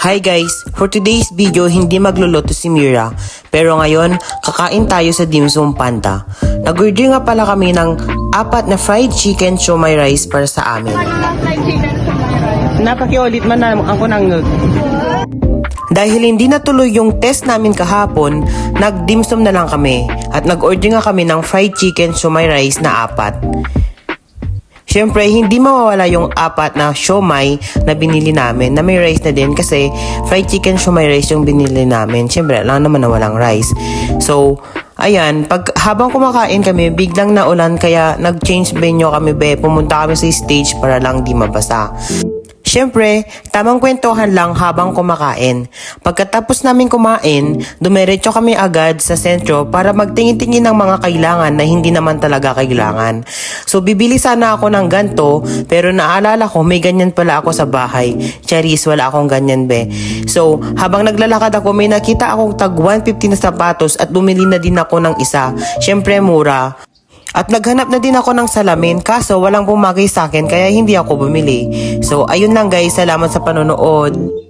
Hi guys! For today's video, hindi magluluto si Mira. Pero ngayon, kakain tayo sa Dim Sum Panda. Nag-order nga pala kami ng 4 na fried chicken siomai rice para sa amin. Napakiulit man na ako ng Dahil hindi natuloy yung test namin kahapon, nag-dim sum na lang kami. At nag-order nga kami ng fried chicken siomai rice na 4. Siyempre, hindi mawawala yung 4 na siomai na binili namin na may rice na din kasi fried chicken siomai rice yung binili namin. Siyempre, lang naman na walang rice. So, ayan, habang kumakain kami, biglang naulan kaya nag-change venue kami pumunta kami sa stage para lang di mabasa. Siyempre, tamang kwentuhan lang habang kumakain. Pagkatapos namin kumain, dumiretso kami agad sa sentro para magtingin-tingin ng mga kailangan na hindi naman talaga kailangan. So, bibili sana ako ng ganto, pero naalala ko may ganyan pala ako sa bahay. Charis, wala akong ganyan So, habang naglalakad ako, may nakita akong tag 150 na sapatos at bumili na din ako ng isa. Siyempre, mura. At naghanap na din ako ng salamin kaso walang bumagay sa akin kaya hindi ako bumili. So ayun lang guys, salamat sa panonood.